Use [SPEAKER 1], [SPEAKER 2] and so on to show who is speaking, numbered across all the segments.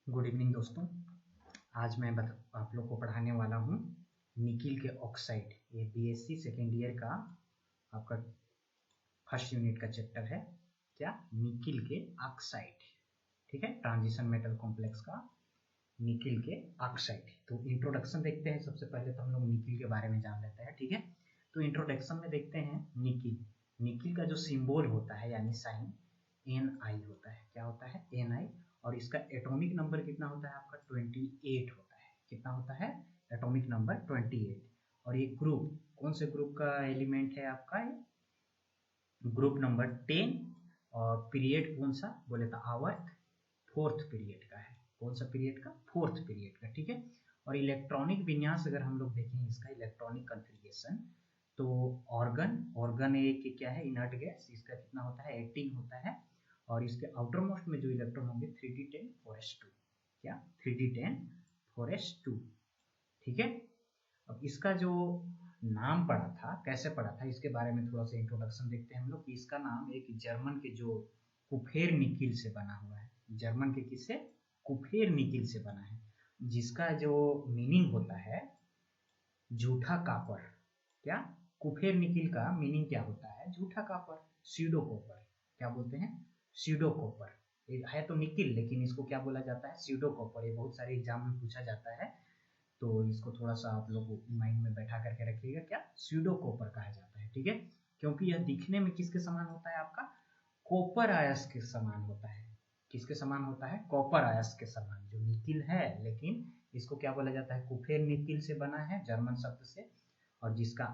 [SPEAKER 1] Good evening दोस्तों। आज मैं आप लोग को पढ़ाने वाला हूँ निकिल के ऑक्साइड। ये बीएससी सेकेंड ईयर का आपका फर्स्ट यूनिट का चैप्टर है। क्या? निकिल के ऑक्साइड। ठीक है, ट्रांजिशन मेटल कॉम्प्लेक्स का निकिल के ऑक्साइड। तो इंट्रोडक्शन देखते हैं। सबसे पहले तो हम लोग निकिल के बारे में जान लेते हैं। ठीक है, तो इंट्रोडक्शन में देखते हैं निकिल। निकिल का जो सिंबल होता है यानी साइन Ni होता है। क्या होता है? Ni। और इसका एटॉमिक नंबर कितना होता है आपका? 28 होता है। कितना होता है? Atomic number 28। और ये ग्रुप कौन से ग्रुप का एलिमेंट है आपका? Group number 10। और पीरियड कौन सा बोले तो आवर्त फोर्थ पीरियड का है। कौन सा पीरियड का? फोर्थ पीरियड का। ठीक है, और इलेक्ट्रॉनिक विन्यास अगर हम लोग देखें इसका इलेक्ट्रॉनिक कॉन्फ़िगरेशन, तो ऑर्गन एक क्या है? Inert gas. इसका कितना होता है? 18 होता है। और इसके आउटर मोस्ट में जो इलेक्ट्रॉन होंगे 3d10 4s2। क्या? 3d10 4s2। ठीक है, अब इसका जो नाम पड़ा था, कैसे पड़ा था, इसके बारे में थोड़ा सा इंट्रोडक्शन देखते हैं हम लोग कि इसका नाम एक जर्मन के जो कुफेर निकिल से बना हुआ है। जर्मन के किससे? कुफेर निकिल से बना है, जिसका जो मीनिंग होता है झूठा कापर। क्या? कुफेर निकिल का मीनिंग क्या होता है? झूठा कापर, सीडो कॉपर। क्या बोलते हैं? Pseudo copper. है तो निकिल, लेकिन इसको क्या बोला जाता है? Pseudo copper. ये बहुत सारे एग्जाम में पूछा जाता है, तो इसको थोड़ा सा आप लोग माइंड में बैठा करके रखिएगा। क्या? स्यूडो कॉपर कहा जाता है। ठीक है, क्योंकि यह दिखने में किसके समान होता है आपका? कॉपर आयस के समान होता है। किसके समान होता है? कॉपर आयस के समान, जो निकिल है। लेकिन इसको क्या बोला जाता है? कुफेर निकिल से बना है, जर्मन शब्द से। और जिसका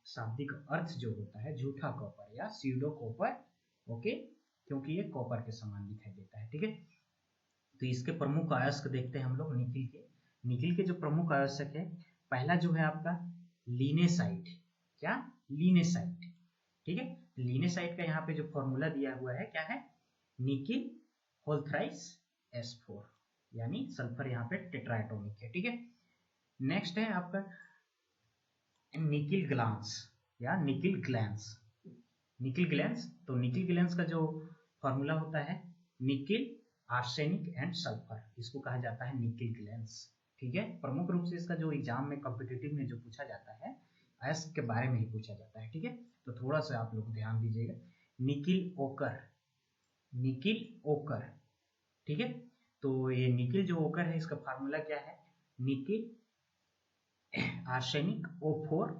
[SPEAKER 1] शाब्दिक अर्थ जो होता है झूठा कॉपर या स्यूडो कॉपर। ओके, क्योंकि ये कॉपर के समान दिखाई देता है। ठीक है, तो इसके प्रमुख अयस्क देखते हैं हम लोग निकिल के। निकिल के जो प्रमुख अयस्क है, पहला जो है आपका लीनेसाइट। क्या? लीनेसाइट। ठीक है, लीनेसाइट का यहाँ पे जो फॉर्मूला दिया हुआ है क्या है? निकिल होल थ्राइस S4, यानी सल्फर यहाँ पे टेट्राएटॉमिक है। ठीक है, नेक्स्ट है आपका निकिल ग्लांस या निकिल ग्लैंस। निकिल ग्लैंस, तो निकिल ग्लैंस का जो फॉर्मूला होता है निकिल आर्सेनिक एंड सल्फर, इसको कहा जाता है निकिल ग्लैंस। ठीक है, प्रमुख रूप से इसका जो एग्जाम में कॉम्पिटिटिव में जो पूछा जाता है अयस्क के बारे में ही पूछा जाता है। ठीक है, तो थोड़ा सा आप लोग ध्यान दीजिएगा। निकिल ओकर, निकिल ओकर। ठीक है, तो ये निकिल जो ओकर है इसका फार्मूला क्या है? Nickel arsenic O4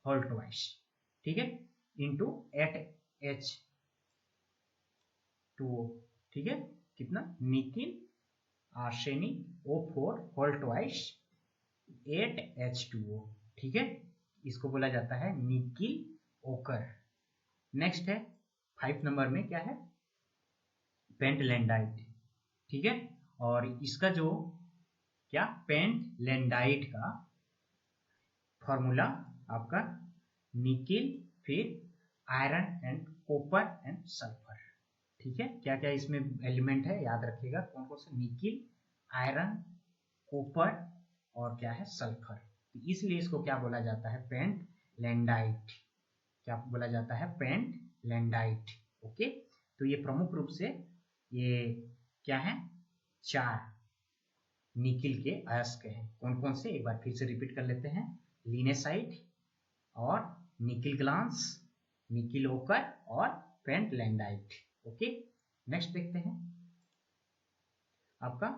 [SPEAKER 1] whole twice. ठीक है, इंटू 8H2O। ठीक है, कितना? Nickel arsenic O4 whole twice 8H2O। ठीक है, इसको बोला जाता है निकिल ओकर। नेक्स्ट है 5 नंबर में क्या है? पेंटलैंडाइट। ठीक है, और इसका जो क्या? पेंटलैंडाइट का फॉर्मूला आपका निकिल, फिर iron and copper and sulphur. ठीक है, क्या क्या इसमें एलिमेंट है याद रखिएगा। कौन कौन से? निकिल, आयरन, कॉपर और क्या है? सल्फर। तो इसलिए इसको क्या बोला जाता है? पेंटलैंडाइट। क्या बोला जाता है? पेंटलैंडाइट। ओके, तो ये प्रमुख रूप से ये क्या है? 4 निकिल के अयस्क हैं। कौन कौन से? एक बार फिर से रिपीट कर लेते हैं। लीनेसाइट और निकिल ग्लांस, निकिल ओकर और पेंटलैंडाइट। ओके, नेक्स्ट देखते हैं आपका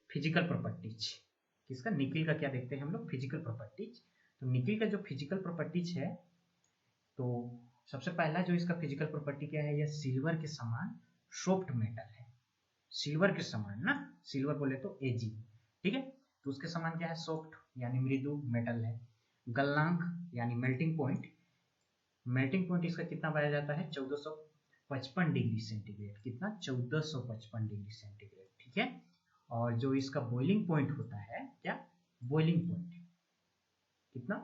[SPEAKER 1] फिजिकल प्रॉपर्टीज। किसका? निकिल का क्या देखते हैं हम लोग? Physical properties. तो निकिल का जो फिजिकल प्रॉपर्टीज है, तो सबसे पहला जो इसका फिजिकल प्रॉपर्टी क्या है? यह सिल्वर के समान सॉफ्ट मेटल है। सिल्वर के समान ना, सिल्वर बोले तो Ag। ठीक है, तो उसके समान क्या है? सॉफ्ट यानी मृदु मेटल है। गलनांक यानी मेल्टिंग पॉइंट, मेल्टिंग पॉइंट इसका कितना पाया जाता है? 1455 डिग्री सेंटीग्रेड। कितना? 1455 डिग्री सेंटीग्रेड। ठीक है, और जो इसका बॉइलिंग पॉइंट होता है, क्या? बॉइलिंग पॉइंट कितना?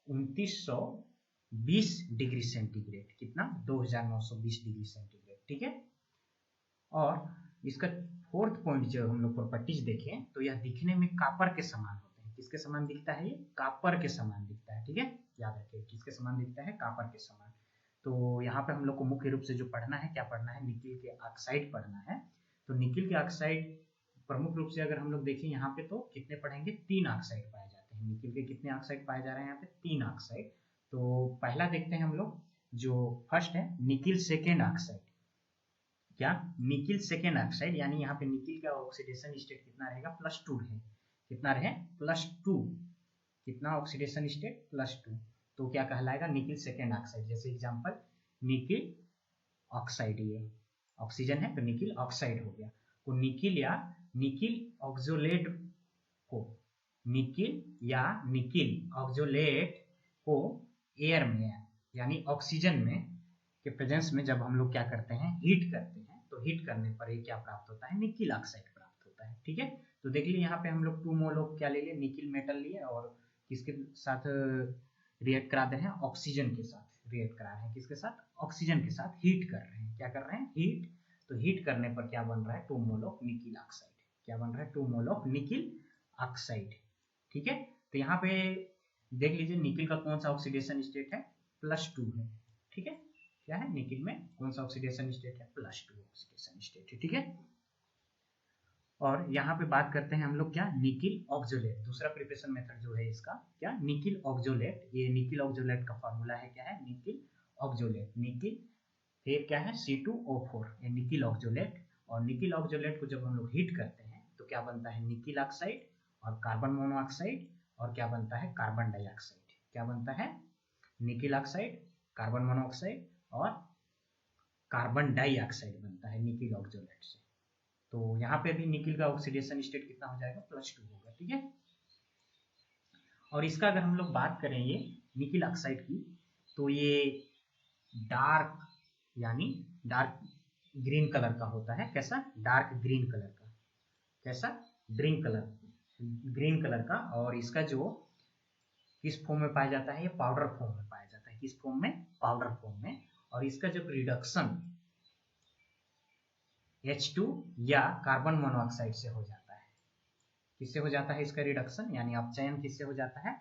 [SPEAKER 1] 2920 डिग्री सेंटीग्रेड। कितना? 2920 डिग्री सेंटीग्रेड। ठीक है, और इसका फोर्थ पॉइंट जो हम लोग प्रॉपर्टीज देखें तो यह दिखने में कापर के समान होते हैं। किसके समान दिखता है? ये कापर के समान दिखता है। ठीक है, याद रखिए किसके समान दिखता है? कापर के समान। तो यहाँ पे हम लोग को मुख्य रूप से जो पढ़ना है, क्या पढ़ना है? निकिल के ऑक्साइड पढ़ना है। तो निकिल के ऑक्साइड प्रमुख रूप से अगर हम लोग देखें यहाँ पे तो कितने पढ़ेंगे, 3 ऑक्साइड पाए जाते हैं। निकिल के कितने ऑक्साइड पाए जा रहे हैं यहाँ पे, 3 ऑक्साइड। तो पहला देखते हैं हम लोग, जो फर्स्ट है निकिल सेकेंड ऑक्साइड। क्या, निकिल सेकेंड ऑक्साइड, यानी यहाँ पे निकिल का ऑक्सीडेशन स्टेट कितना रहेगा, +2 है। कितना रहे, +2। कितना ऑक्सीडेशन स्टेट, +2। तो क्या कहलाएगा, निकिल सेकेंड ऑक्साइड। जैसे एग्जांपल निकिल ऑक्साइड, ये ऑक्सीजन है तो निकिल ऑक्साइड हो गया। तो निकिल या निकिल ऑक्सोलेट को, निकिल या निकिल ऑक्सोलेट को एयर में यानी ऑक्सीजन में के प्रेजेंस में जब हम लोग क्या करते हैं, हीट करते हैं, तो हीट करने पर ये क्या प्राप्त होता है, निकिल ऑक्साइड प्राप्त होता है। ठीक है, तो देख लीजिए यहाँ पे हम लोग 2 मोल ऑफ क्या ले लिए, निकिल मेटल लिए, और किसके साथ रिएक्ट करा रहे हैं, ऑक्सीजन के साथ रिएक्ट करा रहे हैं। किसके साथ, ऑक्सीजन के साथ हीट कर रहे हैं। क्या कर रहे हैं, हीट। तो हीट करने पर क्या बन रहा है, 2 मोल ऑफ निकिल ऑक्साइड। क्या बन रहा है, 2 मोल ऑफ निकिल ऑक्साइड। ठीक है, तो यहाँ पे देख लीजिए निकिल का कौन सा ऑक्सीडेशन स्टेट है, +2 है। ठीक है, क्या है, निकिल में कौन सा ऑक्सीडेशन स्टेट है, +2 ऑक्सीडेशन स्टेट है। ठीक है, और यहाँ पे बात करते हैं हम लोग क्या, निकिल ऑक्सोलेट। दूसरा प्रिपरेशन मेथड जो है इसका क्या, निकिल ऑक्सोलेट। ये निकिल ऑक्सोलेट का फॉर्मूला है, क्या है, निकिल ऑक्सोलेट। निकिल फिर क्या है, C2O4, ये निकिल ऑक्सोलेट। और निकिल ऑक्सोलेट को जब हम लोग हीट करते हैं तो क्या बनता है, निकिल ऑक्साइड और कार्बन मोनोऑक्साइड, और क्या बनता है, कार्बन डाइऑक्साइड। क्या बनता है, निकिल ऑक्साइड, कार्बन मोनोऑक्साइड और कार्बन डाइऑक्साइड बनता है निकिल ऑक्सोलेट से। तो यहाँ पे भी निकिल का ऑक्सीडेशन स्टेट कितना हो जाएगा, +2 होगा। ठीक है, और इसका अगर हम लोग बात करें ये निकिल ऑक्साइड की, तो ये डार्क यानी डार्क ग्रीन कलर का होता है। कैसा, डार्क ग्रीन कलर का। कैसा, ग्रीन कलर का। और इसका जो किस फॉर्म में पाया जाता है, ये पाउडर फॉर्म में पाया जाता है। किस फॉर्म में, पाउडर फॉर्म में। और इसका जब रिडक्शन H2 या कार्बन मोनोऑक्साइड से हो जाता है, किससे हो जाता है इसका रिडक्शन, यानी अपचयन किससे हो जाता है,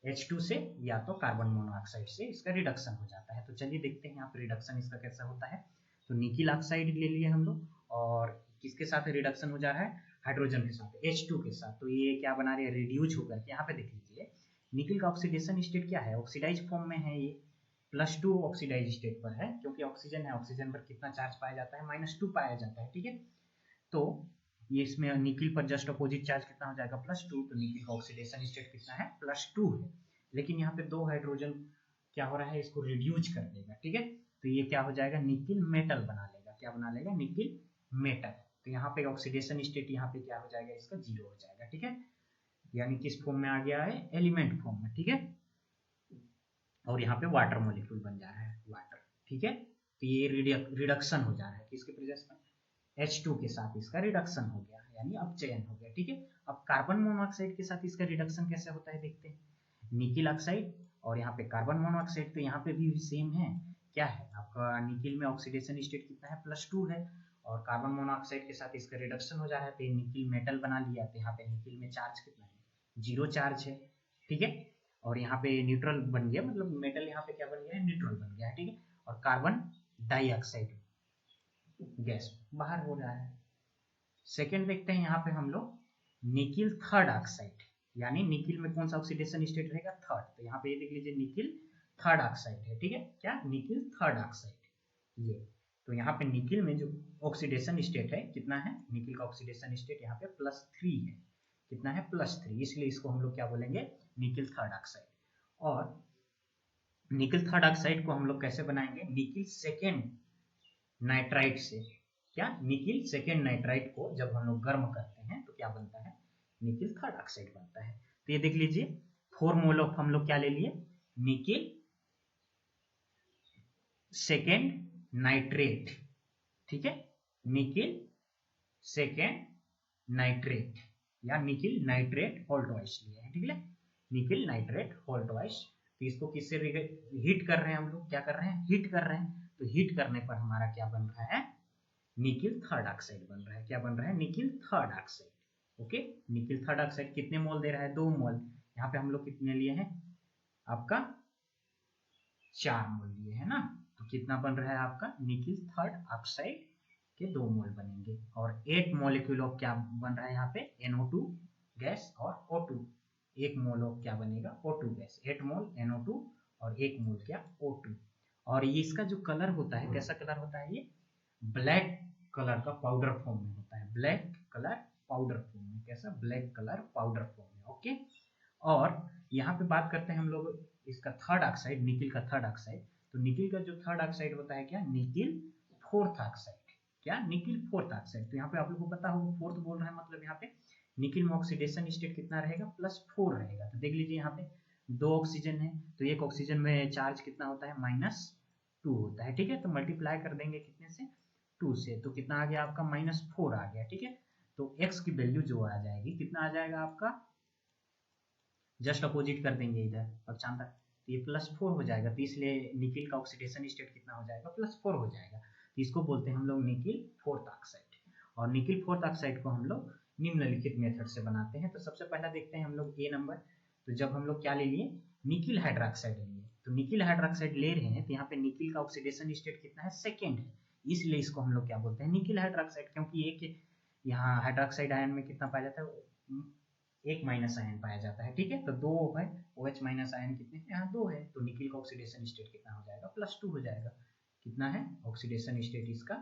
[SPEAKER 1] H2 से या तो कार्बन मोनोऑक्साइड से इसका रिडक्शन हो जाता है। तो चलिए देखते हैं यहाँ पे रिडक्शन इसका कैसा होता है। तो निकिल ऑक्साइड ले लिए हम लोग, और किसके साथ रिडक्शन हो जा रहा है, हाइड्रोजन के साथ, H2 के साथ। तो ये क्या बना रही है, रिड्यूज होकर के। यहाँ पे देख लीजिए निकिल का ऑक्सीडेशन स्टेट क्या है, ऑक्सीडाइज फॉर्म में है। ये +2 ऑक्सीडाइज स्टेट पर है, क्योंकि ऑक्सीजन है, ऑक्सीजन पर कितना चार्ज पाया जाता है, -2 पाया जाता है। ठीक है, तो ये इसमें निकिल पर जस्ट अपोजिट चार्ज कितना हो जाएगा, +2। तो निकिल का ऑक्सीडेशन स्टेट कितना है, +2 है। लेकिन यहाँ पे 2 हाइड्रोजन क्या हो रहा है, इसको रिड्यूज कर देगा। ठीक है, तो ये क्या हो जाएगा, निकिल मेटल बना लेगा। क्या बना लेगा, निकिल मेटल। तो यहाँ पे ऑक्सीडेशन स्टेट यहाँ पे क्या हो जाएगा, इसका 0 हो जाएगा। ठीक है, यानी किस फॉर्म में आ गया है, एलिमेंट फॉर्म में। ठीक है, और यहाँ पे वाटर मॉलिक्यूल बन जा रहा है, वाटर। ठीक है, तो ये रिडक्शन हो जा रहा है किसके प्रेजेंस में, H2 के साथ इसका रिडक्शन हो गया, यानी अपचयन हो गया। ठीक है, अब कार्बन मोनोऑक्साइड के साथ इसका रिडक्शन कैसे होता है देखते हैं। निकिल ऑक्साइड और यहाँ पे कार्बन मोनोऑक्साइड, तो यहाँ पे भी सेम है। क्या है आपका, निकिल में ऑक्सीडेशन स्टेट कितना है, +2 है, और कार्बन मोनोऑक्साइड के साथ इसका रिडक्शन हो जा रहा है, तो निकिल मेटल बना लिया। तो यहाँ पे निकिल में चार्ज कितना है, 0 चार्ज है। ठीक है, और यहाँ पे न्यूट्रल बन गया, मतलब मेटल यहाँ पे क्या बन गया है, न्यूट्रल बन गया है। ठीक है, और कार्बन डाइऑक्साइड गैस बाहर हो रहा है। सेकेंड देखते हैं यहाँ पे हम लोग निकिल थर्ड ऑक्साइड, यानी निकिल में कौन सा ऑक्सीडेशन स्टेट रहेगा, थर्ड। तो यहाँ पे ये देख लीजिए निकिल थर्ड ऑक्साइड है। ठीक है, क्या, निकिल थर्ड ऑक्साइड ये। तो यहाँ पे निकिल में जो ऑक्सीडेशन स्टेट है कितना है, निकिल का ऑक्सीडेशन स्टेट यहाँ पे +3 है। कितना है, +3, इसलिए इसको हम लोग क्या बोलेंगे, निकिल थर्ड ऑक्साइड। और निकिल थर्ड ऑक्साइड को हम लोग कैसे बनाएंगे, निकिल सेकेंड नाइट्राइट से। क्या, निकिल सेकेंड नाइट्राइट को जब हम लोग गर्म करते हैं तो क्या बनता है, निकिल थर्ड ऑक्साइड बनता है। तो ये देख लीजिए 4 मोल ऑफ हम लोग क्या ले लिए, निकिल सेकेंड नाइट्रेट। ठीक है, निकिल सेकेंड नाइट्रेट या निकिल नाइट्रेट होल ट्वाइस लिए है। ठीक है, निकिल नाइट्रेट होल ट्वाइस। तो इसको किससे हीट कर रहे हैं हम लोग, क्या कर रहे हैं, हीट कर रहे हैं। तो हीट करने पर हमारा क्या बन रहा है, निकिल थर्ड ऑक्साइड बन रहा है। क्या बन रहा है, nickel third oxide. Okay, nickel third oxide कितने मोल दे रहा है, 2 मोल। यहाँ पे हम लोग कितने लिए हैं, आपका 4 मोल लिए है ना। तो कितना बन रहा है आपका, निकिल थर्ड ऑक्साइड के 2 मोल बनेंगे और 8 मॉलिक्यूल ऑफ क्या बन रहा है यहाँ पे NO2 गैस और O2। 1 मोल ऑफ क्या बनेगा O2 गैस, 8 मोल NO2 और 1 मोल क्या O2। और ये इसका जो कलर होता है कैसा कलर होता है, ये ब्लैक कलर का पाउडर फॉर्म में होता है, ब्लैक कलर पाउडर फॉर्म में। कैसा, ब्लैक कलर पाउडर फॉर्म में। ओके, और यहाँ पे बात करते हैं हम लोग इसका थर्ड ऑक्साइड, निकिल का थर्ड ऑक्साइड। तो निकिल का जो थर्ड ऑक्साइड होता है क्या, निकिल फोर्थ ऑक्साइड। क्या, निकिल फोर्थ ऑक्साइड। तो यहाँ पे आप लोग को पता होगा फोर्थ बोल रहे हैं मतलब यहाँ पे निकिल में ऑक्सीडेशन स्टेट कितना रहेगा, +4 रहेगा। तो देख लीजिए यहाँ पे 2 ऑक्सीजन है तो एक ऑक्सीजन में चार्ज कितना होता है, -2 होता है। ठीक है, तो मल्टीप्लाई कर देंगे कितने से, 2 से, तो कितना आ गया आपका -4 आ गया। ठीक है, तो x की वैल्यू जो आ जाएगी कितना आ जाएगा आपका, जस्ट अपोजिट कर देंगे इधर पक्षांतर, तो ये +4 हो जाएगा। तो इसलिए निकिल का ऑक्सीडेशन स्टेट कितना हो जाएगा, +4 हो जाएगा। तो इसको बोलते हैं हम लोग निकिल फोर्थ ऑक्साइड। और निकिल फोर्थ ऑक्साइड को हम लोग निम्नलिखित मेथड से बनाते हैं। तो सबसे पहला देखते हैं हम लोग ए नंबर। तो जब हम लोग क्या ले लिए, निकिल हाइड्रोक्साइड ले लिए। तो निकिल हाइड्रोक्साइड ले रहे हैं तो यहाँ पे निकिल का ऑक्सीडेशन स्टेट कितना है, सेकेंड है, इसलिए इसको हम लोग क्या बोलते हैं, निकिल हाइड्रोक्साइड। क्योंकि एक यहाँ हाइड्रोक्साइड आयन में कितना पाया जाता है, एक माइनस आयन पाया जाता है। ठीक है, तो 2 है, OH माइनस आयन कितने हैं, यहाँ 2 है। तो निकिल का ऑक्सीडेशन स्टेट कितना हो जाएगा, +2 हो जाएगा। कितना है ऑक्सीडेशन स्टेट इसका,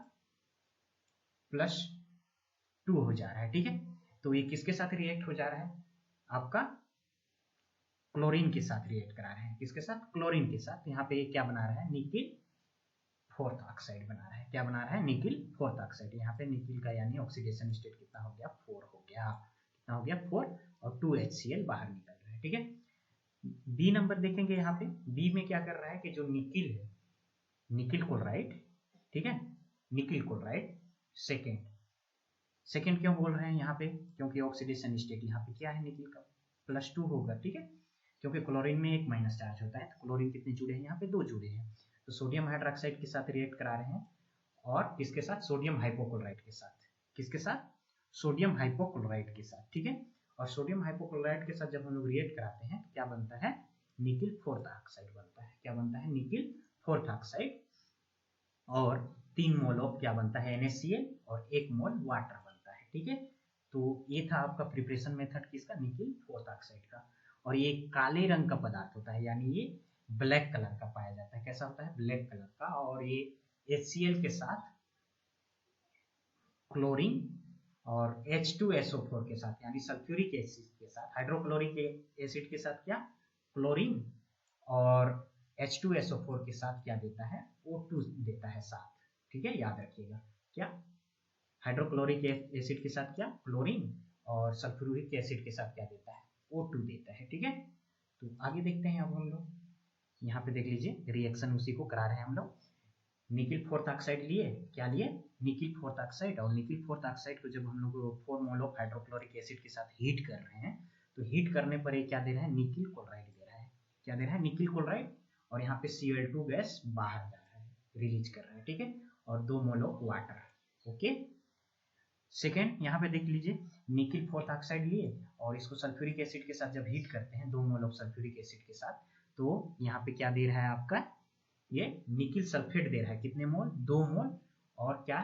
[SPEAKER 1] +2 हो जा रहा है। ठीक है, तो ये किसके साथ रिएक्ट हो जा रहा है, आपका क्लोरीन के साथ रिएक्ट करा रहे हैं। किसके साथ, क्लोरीन के साथ। यहाँ पे क्या बना रहा है, निकिल फोर्थ ऑक्साइड बना रहा है। क्या बना रहा है, निकिल फोर्थ ऑक्साइड। यहाँ पे निकिल का यानी ऑक्सीडेशन स्टेट कितना हो गया, 4 हो गया। कितना हो गया, 4, और 2 HCl बाहर निकल रहा है। ठीक है, बी नंबर देखेंगे। यहाँ पे बी में क्या कर रहा है कि जो निकिल है, निकिल क्लोराइड, ठीक है, निकिल क्लोराइड सेकेंड क्यों बोल रहे हैं यहाँ पे, क्योंकि ऑक्सीडेशन स्टेट यहाँ पे क्या है, निकिल का +2 होगा। ठीक है, क्योंकि क्लोरीन में एक माइनस चार्ज होता है, तो क्लोरीन कितने जुड़े हैं, यहाँ पे 2 जुड़े हैं। तो सोडियम हाइड्रोक्साइड के साथ रिएक्ट करा रहे हैं, और किसके साथ, सोडियम हाइपोक्लोराइड के साथ। किसके साथ, सोडियम हाइपोक्लोराइड के साथ। ठीक है, और सोडियम हाइपोक्लोराइड के साथ जब हम लोग रिएक्ट कराते हैं तो क्या बनता है, निकिल फोर्थ ऑक्साइड बनता है। क्या बनता है, निकिल फोर्थ ऑक्साइड। और 3 मोल ऑफ क्या बनता है, NaCl, और 1 मोल वाटर बनता है। ठीक है, तो ये था आपका प्रिपरेशन मेथड किसका, निकिल फोर्थ ऑक्साइड का। और ये काले रंग का पदार्थ होता है, यानी ये ब्लैक कलर का पाया जाता है। कैसा होता है, ब्लैक कलर का। और ये HCl के साथ क्लोरीन और H2SO4 के साथ यानी सल्फ्यूरिक एसिड के साथ, हाइड्रोक्लोरिक एसिड के साथ क्या, क्लोरीन, और H2SO4 के साथ क्या देता है, O2 देता है साथ। ठीक है, याद रखिएगा, क्या हाइड्रोक्लोरिक एसिड के साथ क्या, क्लोरीन, और सल्फ्यूरिक एसिड के साथ क्या देता है, O2 देता है। ठीक है, तो आगे देखते हैं अब हम लोग। यहाँ पे देख लीजिए रिएक्शन उसी को करा रहे हैं हम लोग। निकिल फोर्थ ऑक्साइड लिए, क्या लिए, निकिल फोर्थ ऑक्साइड। और निकिल फोर्थ ऑक्साइड को जब हम लोग 4 मोल ऑफ हाइड्रोक्लोरिक एसिड के साथ हीट कर रहे हैं, तो हीट करने पर ये क्या दे रहा है, निकिल क्लोराइड दे रहा है। क्या दे रहा है, निकिल क्लोराइड। और यहाँ पे Cl2 गैस बाहर जा रहा है, रिलीज कर रहा है। ठीक है, और 2 mole of water. Okay, second यहाँ पे देख लीजिए, निकिल फोर्थ ऑक्साइड लिए और इसको सल्फ्यूरिक एसिड के साथ जब हीट करते हैं 2 मोल ऑफ सल्फ्यूरिक एसिड के साथ, तो यहाँ पे क्या दे रहा है आपका, ये निकिल सल्फेट दे रहा है। कितने मोल, 2 मोल, और क्या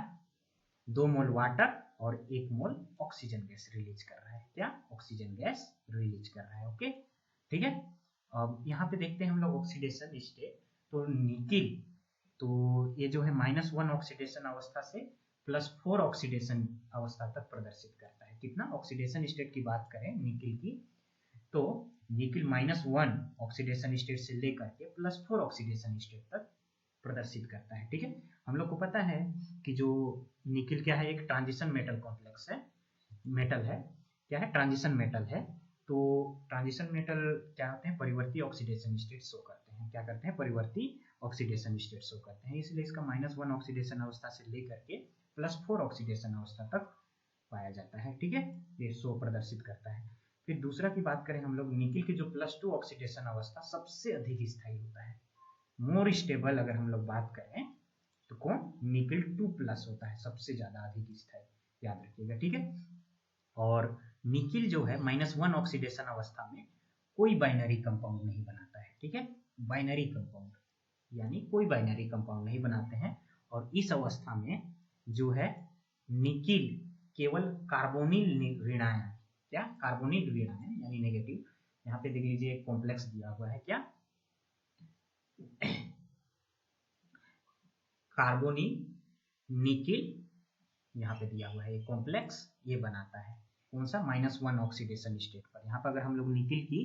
[SPEAKER 1] 2 मोल वाटर, और 1 मोल ऑक्सीजन गैस रिलीज कर रहा है। क्या, ऑक्सीजन गैस रिलीज कर रहा है। ओके, ठीक है। अब यहाँ पे देखते हैं हम लोग ऑक्सीडेशन स्टेट। तो निकिल, तो ये जो है -1 ऑक्सीडेशन अवस्था से +4 ऑक्सीडेशन अवस्था तक प्रदर्शित करता है। कितना, ऑक्सीडेशन स्टेट की बात करें निकिल की, तो निकिल -1 ऑक्सीडेशन स्टेट से लेकर के +4 ऑक्सीडेशन स्टेट तक प्रदर्शित करता है। ठीक है, हम लोग को पता है कि जो निकिल क्या है, एक ट्रांजिशन मेटल कॉम्प्लेक्स है, मेटल है, क्या है, ट्रांजिशन मेटल है। तो ट्रांजिशन मेटल क्या होते हैं, परिवर्ती ऑक्सीडेशन स्टेट शो करते हैं। क्या करते हैं, परिवर्ती ऑक्सीडेशन स्टेट शो करते हैं। इसलिए इसका -1 ऑक्सीडेशन अवस्था से लेकर के +4 ऑक्सीडेशन अवस्था तक पाया जाता है। ठीक है, ये शो प्रदर्शित करता है। फिर दूसरा की बात करें हम लोग, निकिल की जो +2 ऑक्सीडेशन अवस्था सबसे अधिक स्थायी होता है, मोर स्टेबल। अगर हम लोग बात करें तो कौन, निकिल 2+ होता है, सबसे ज्यादा अधिक स्थायी, याद रखिएगा। ठीक है, और निकिल जो है -1 ऑक्सीडेशन अवस्था में कोई बाइनरी कंपाउंड नहीं बनाता है। ठीक है, बाइनरी कंपाउंड यानी कोई बाइनरी कंपाउंड नहीं बनाते हैं। और इस अवस्था में जो है निकिल केवल कार्बोनिल ऋण आयन, क्या कार्बोनिल ऋण आयन यानी नेगेटिव, यहाँ पे देख लीजिए एक कॉम्प्लेक्स दिया हुआ है, क्या कार्बोनिल निकिल, यहाँ पे दिया हुआ है एक कॉम्प्लेक्स, ये बनाता है कौन सा -1 ऑक्सीडेशन स्टेट पर। यहाँ पर अगर हम लोग निकिल की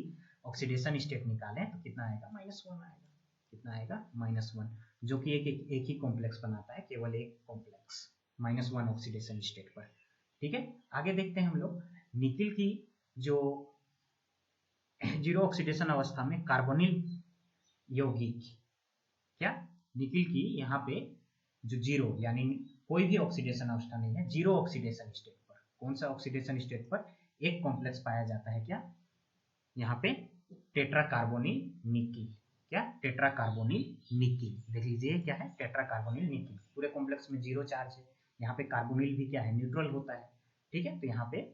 [SPEAKER 1] ऑक्सीडेशन स्टेट निकालें तो कितना आएगा, -1 आएगा, कितना आएगा -1, जो कि एक ही कॉम्प्लेक्स बनाता है, केवल एक कॉम्प्लेक्स -1 ऑक्सीडेशन स्टेट पर। ठीक है, आगे देखते हैं हम लोग निकिल की जो जीरो ऑक्सीडेशन अवस्था में कार्बोनिल यौगिक, क्या निकिल की यहाँ पे जो जीरो यानी कोई भी ऑक्सीडेशन अवस्था नहीं है, जीरो ऑक्सीडेशन स्टेट पर, कौन सा ऑक्सीडेशन स्टेट पर एक कॉम्प्लेक्स पाया जाता है, क्या यहाँ पे टेट्राकार्बोनिल निकिल, क्या टेट्राकार्बोनिल निकिल, देख लीजिए क्या है टेट्राकार्बोनिल निकिल, पूरे कॉम्प्लेक्स में जीरो चार्ज है, यहाँ पे कार्बोनिल भी क्या है न्यूट्रल होता है। ठीक है, तो यहाँ पे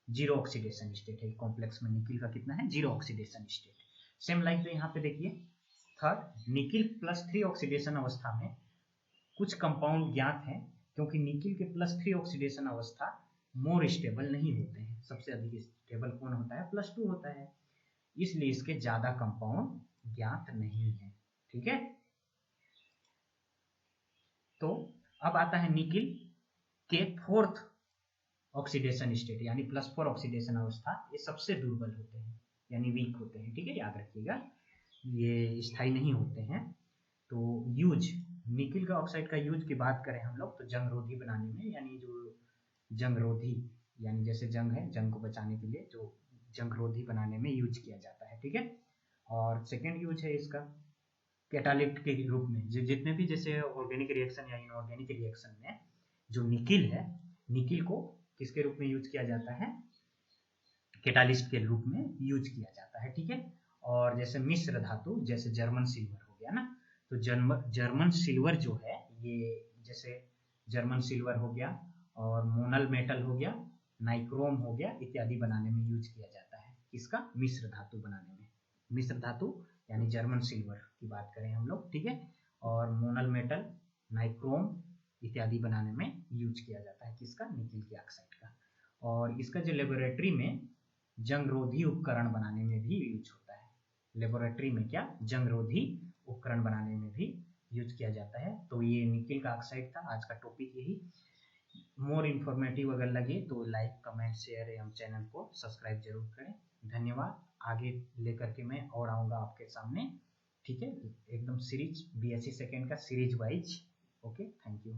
[SPEAKER 1] जीरो ऑक्सीडेशन स्टेट है कॉम्प्लेक्स में, निकिल का कितना है zero oxidation state. Same like तो यहाँ पे देखिए थर्ड निकिल +3 ऑक्सीडेशन अवस्था में कुछ कंपाउंड ज्ञात हैं, क्योंकि निकिल के +3 ऑक्सीडेशन अवस्था मोर स्टेबल नहीं होते हैं, सबसे अधिक स्टेबल कौन होता है +2 होता है, इसलिए इसके ज्यादा कंपाउंड ज्ञात नहीं है। ठीक है, तो अब आता है निकिल के 4th ऑक्सीडेशन स्टेट यानी +4 ऑक्सीडेशन अवस्था, ये सबसे दुर्बल होते हैं यानी वीक होते हैं। ठीक है, याद रखिएगा ये स्थायी नहीं होते हैं। तो यूज निकिल का ऑक्साइड का यूज की बात करें हम लोग तो जंगरोधी बनाने में, यानी जो जंगरोधी यानी जैसे जंग है, जंग को बचाने के लिए जो जंगरोधी बनाने में यूज किया जाता है। ठीक है, और सेकेंड यूज है इसका कैटालिस्ट के रूप में, जितने भी जैसे ऑर्गेनिक रिएक्शन या इनऑर्गेनिक रिएक्शन में जो निकिल है, निकिल को किसके रूप में यूज किया जाता है, कैटालिस्ट के रूप में यूज किया जाता है। ठीक है, और जैसे मिश्र धातु जैसे जर्मन सिल्वर हो गया ना, तो जर्मन सिल्वर जो है ये जैसे जर्मन सिल्वर हो गया और मोनल मेटल हो गया, नाइक्रोम हो गया इत्यादि बनाने में यूज किया जाता है, किसका मिश्र धातु बनाने में, मिश्र धातु यानी जर्मन सिल्वर की बात करें हम लोग। ठीक है, और मोनल मेटल नाइक्रोम इत्यादि बनाने में यूज किया जाता है, किसका निकिल की ऑक्साइड का। और इसका जो लेबोरेटरी में जंगरोधी उपकरण बनाने में भी यूज होता है, लेबोरेटरी में क्या जंगरोधी उपकरण बनाने में भी यूज किया जाता है। तो ये निकिल का ऑक्साइड था, आज का टॉपिक यही। मोर इन्फॉर्मेटिव अगर लगे तो लाइक कमेंट शेयर एवं चैनल को सब्सक्राइब जरूर करें। धन्यवाद, आगे लेकर के मैं और आऊँगा आपके सामने। ठीक है, एकदम सीरीज BSc सेकेंड का series wise. Okay, thank you.